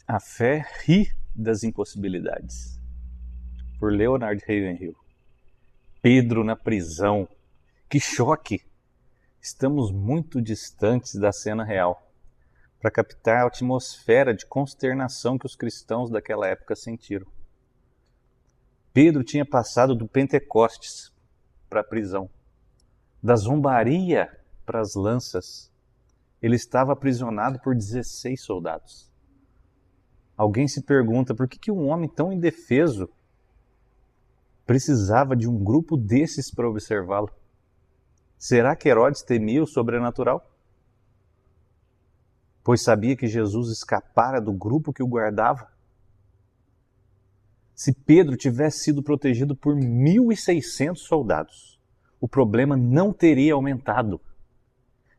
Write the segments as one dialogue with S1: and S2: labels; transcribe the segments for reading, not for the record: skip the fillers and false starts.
S1: A fé ri das impossibilidades. Por Leonard Ravenhill. Pedro na prisão. Que choque! Estamos muito distantes da cena real para captar a atmosfera de consternação que os cristãos daquela época sentiram. Pedro tinha passado do Pentecostes para a prisão, da zombaria para as lanças. Ele estava aprisionado por 16 soldados. Alguém se pergunta por que um homem tão indefeso precisava de um grupo desses para observá-lo? Será que Herodes temia o sobrenatural? Pois sabia que Jesus escapara do grupo que o guardava? Se Pedro tivesse sido protegido por 1.600 soldados, o problema não teria aumentado.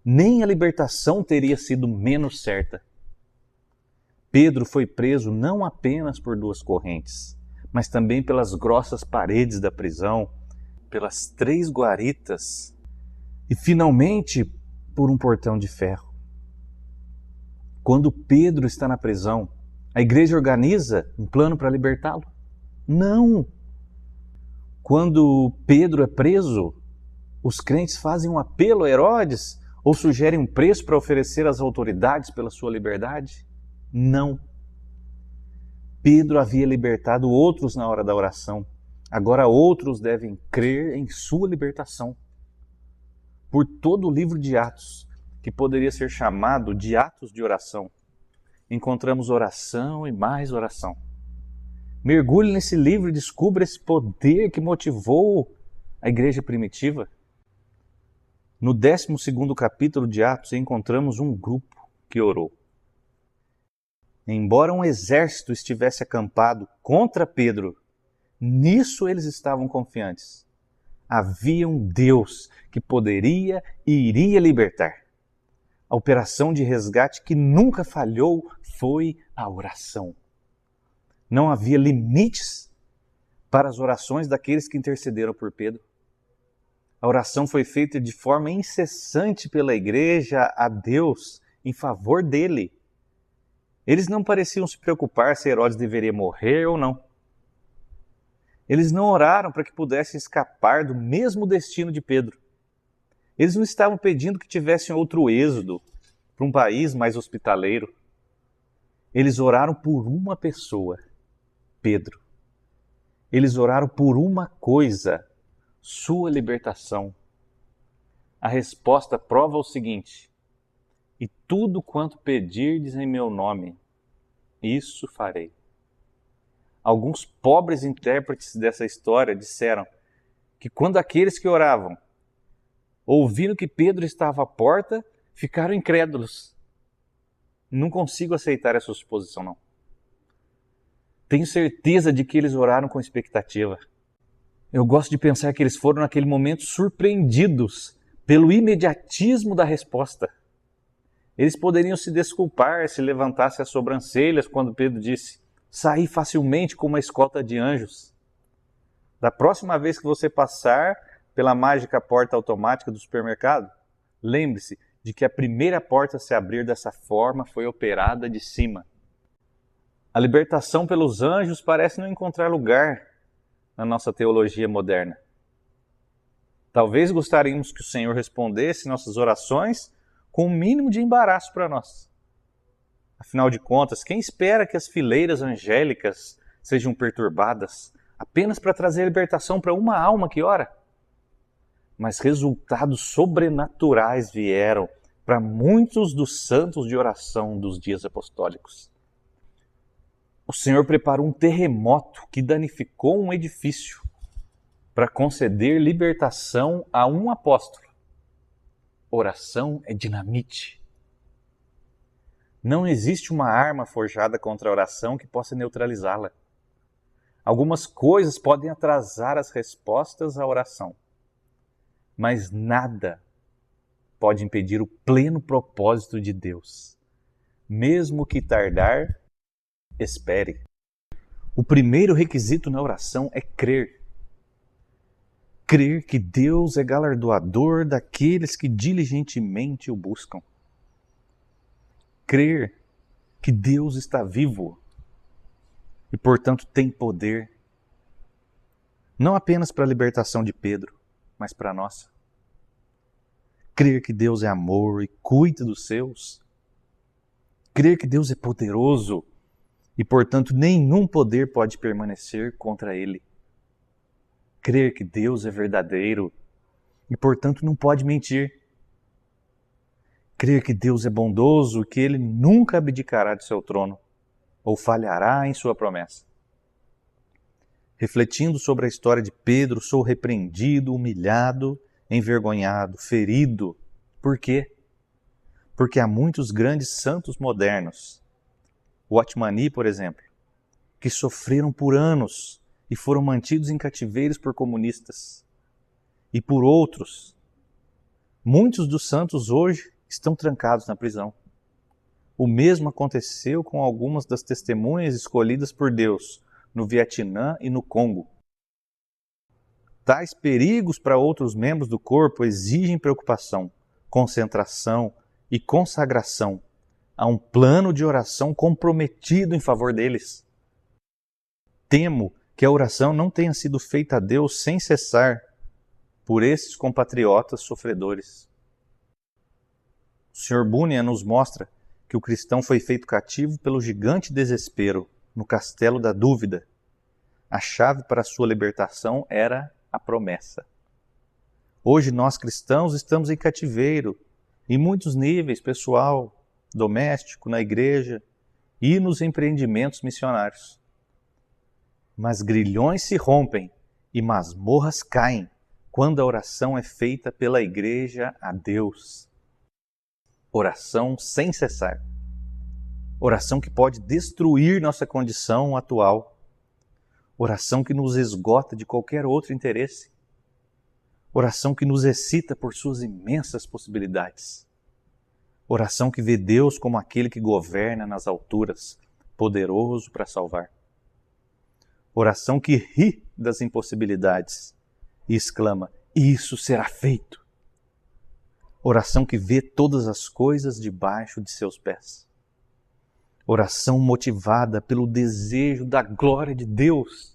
S1: Nem a libertação teria sido menos certa. Pedro foi preso não apenas por 2 correntes, mas também pelas grossas paredes da prisão, pelas 3 guaritas e, finalmente, por um portão de ferro. Quando Pedro está na prisão, a igreja organiza um plano para libertá-lo? Não! Quando Pedro é preso, os crentes fazem um apelo a Herodes ou sugerem um preço para oferecer às autoridades pela sua liberdade? Não. Pedro havia libertado outros na hora da oração. Agora outros devem crer em sua libertação. Por todo o livro de Atos, que poderia ser chamado de Atos de oração, encontramos oração e mais oração. Mergulhe nesse livro e descubra esse poder que motivou a igreja primitiva. No 12º capítulo de Atos, encontramos um grupo que orou. Embora um exército estivesse acampado contra Pedro, nisso eles estavam confiantes. Havia um Deus que poderia e iria libertar. A operação de resgate que nunca falhou foi a oração. Não havia limites para as orações daqueles que intercederam por Pedro. A oração foi feita de forma incessante pela igreja a Deus em favor dele. Eles não pareciam se preocupar se Herodes deveria morrer ou não. Eles não oraram para que pudessem escapar do mesmo destino de Pedro. Eles não estavam pedindo que tivessem outro êxodo para um país mais hospitaleiro. Eles oraram por uma pessoa, Pedro. Eles oraram por uma coisa, sua libertação. A resposta prova o seguinte: e tudo quanto pedirdes em meu nome, isso farei. Alguns pobres intérpretes dessa história disseram que quando aqueles que oravam ouviram que Pedro estava à porta, ficaram incrédulos. Não consigo aceitar essa suposição, não. Tenho certeza de que eles oraram com expectativa. Eu gosto de pensar que eles foram naquele momento surpreendidos pelo imediatismo da resposta. Eles poderiam se desculpar se levantasse as sobrancelhas quando Pedro disse: saí facilmente com uma escolta de anjos. Da próxima vez que você passar pela mágica porta automática do supermercado, lembre-se de que a primeira porta a se abrir dessa forma foi operada de cima. A libertação pelos anjos parece não encontrar lugar na nossa teologia moderna. Talvez gostaríamos que o Senhor respondesse nossas orações com um mínimo de embaraço para nós. Afinal de contas, quem espera que as fileiras angélicas sejam perturbadas apenas para trazer libertação para uma alma que ora? Mas resultados sobrenaturais vieram para muitos dos santos de oração dos dias apostólicos. O Senhor preparou um terremoto que danificou um edifício para conceder libertação a um apóstolo. Oração é dinamite. Não existe uma arma forjada contra a oração que possa neutralizá-la. Algumas coisas podem atrasar as respostas à oração, mas nada pode impedir o pleno propósito de Deus. Mesmo que tardar, espere. O primeiro requisito na oração é crer. Crer que Deus é galardoador daqueles que diligentemente o buscam. Crer que Deus está vivo e, portanto, tem poder, não apenas para a libertação de Pedro, mas para a nossa. Crer que Deus é amor e cuida dos seus. Crer que Deus é poderoso e, portanto, nenhum poder pode permanecer contra Ele. Crer que Deus é verdadeiro e, portanto, não pode mentir. Crer que Deus é bondoso e que Ele nunca abdicará de seu trono ou falhará em sua promessa. Refletindo sobre a história de Pedro, sou repreendido, humilhado, envergonhado, ferido. Por quê? Porque há muitos grandes santos modernos, Watmani, por exemplo, que sofreram por anos e foram mantidos em cativeiros por comunistas. E por outros, muitos dos santos hoje estão trancados na prisão. O mesmo aconteceu com algumas das testemunhas escolhidas por Deus no Vietnã e no Congo. Tais perigos para outros membros do corpo exigem preocupação, concentração e consagração a um plano de oração comprometido em favor deles. Temo que a oração não tenha sido feita a Deus sem cessar por esses compatriotas sofredores. O Sr. Bunyan nos mostra que o cristão foi feito cativo pelo gigante desespero no castelo da dúvida. A chave para a sua libertação era a promessa. Hoje nós cristãos estamos em cativeiro, em muitos níveis, pessoal, doméstico, na igreja e nos empreendimentos missionários. Mas grilhões se rompem e masmorras caem quando a oração é feita pela igreja a Deus. Oração sem cessar. Oração que pode destruir nossa condição atual. Oração que nos esgota de qualquer outro interesse. Oração que nos excita por suas imensas possibilidades. Oração que vê Deus como aquele que governa nas alturas, poderoso para salvar. Oração que ri das impossibilidades e exclama: isso será feito. Oração que vê todas as coisas debaixo de seus pés. Oração motivada pelo desejo da glória de Deus.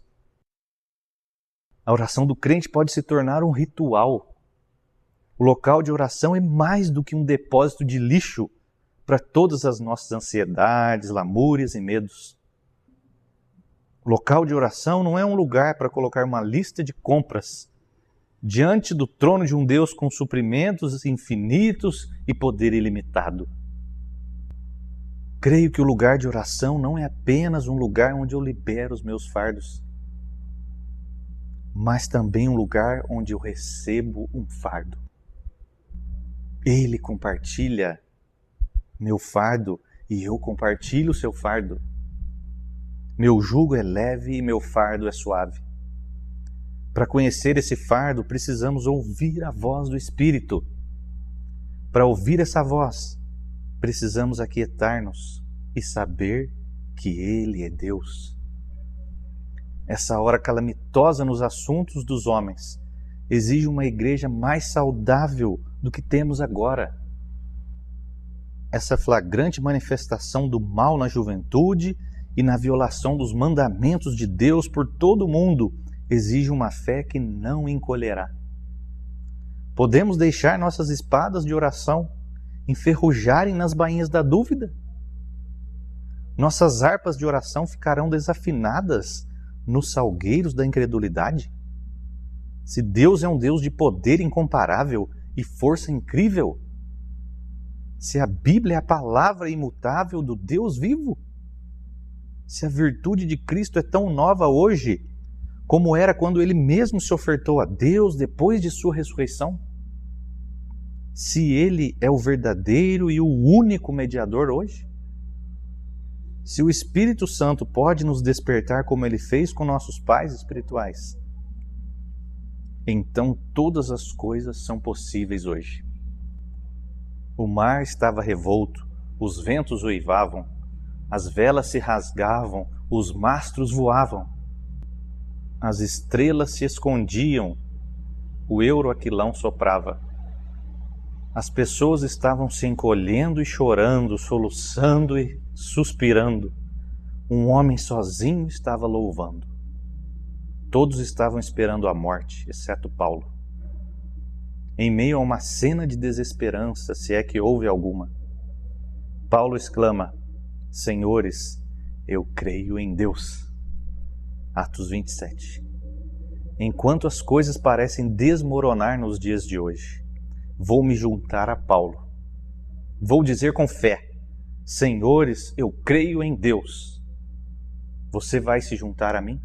S1: A oração do crente pode se tornar um ritual. O local de oração é mais do que um depósito de lixo para todas as nossas ansiedades, lamúrias e medos. O local de oração não é um lugar para colocar uma lista de compras diante do trono de um Deus com suprimentos infinitos e poder ilimitado. Creio que o lugar de oração não é apenas um lugar onde eu libero os meus fardos, mas também um lugar onde eu recebo um fardo. Ele compartilha meu fardo e eu compartilho o seu fardo. Meu jugo é leve e meu fardo é suave. Para conhecer esse fardo, precisamos ouvir a voz do Espírito. Para ouvir essa voz, precisamos aquietar-nos e saber que Ele é Deus. Essa hora calamitosa nos assuntos dos homens exige uma igreja mais saudável do que temos agora. Essa flagrante manifestação do mal na juventude e na violação dos mandamentos de Deus por todo o mundo exige uma fé que não encolherá. Podemos deixar nossas espadas de oração enferrujarem nas bainhas da dúvida? Nossas harpas de oração ficarão desafinadas nos salgueiros da incredulidade? Se Deus é um Deus de poder incomparável e força incrível, se a Bíblia é a palavra imutável do Deus vivo, se a virtude de Cristo é tão nova hoje como era quando Ele mesmo se ofertou a Deus depois de sua ressurreição, se Ele é o verdadeiro e o único mediador hoje, se o Espírito Santo pode nos despertar como Ele fez com nossos pais espirituais, então todas as coisas são possíveis hoje. O mar estava revolto, os ventos uivavam, as velas se rasgavam, os mastros voavam, as estrelas se escondiam, o euroaquilão soprava. As pessoas estavam se encolhendo e chorando, soluçando e suspirando. Um homem sozinho estava louvando. Todos estavam esperando a morte, exceto Paulo. Em meio a uma cena de desesperança, se é que houve alguma, Paulo exclama: Senhores, eu creio em Deus. Atos 27. Enquanto as coisas parecem desmoronar nos dias de hoje, vou me juntar a Paulo. Vou dizer com fé: Senhores, eu creio em Deus. Você vai se juntar a mim?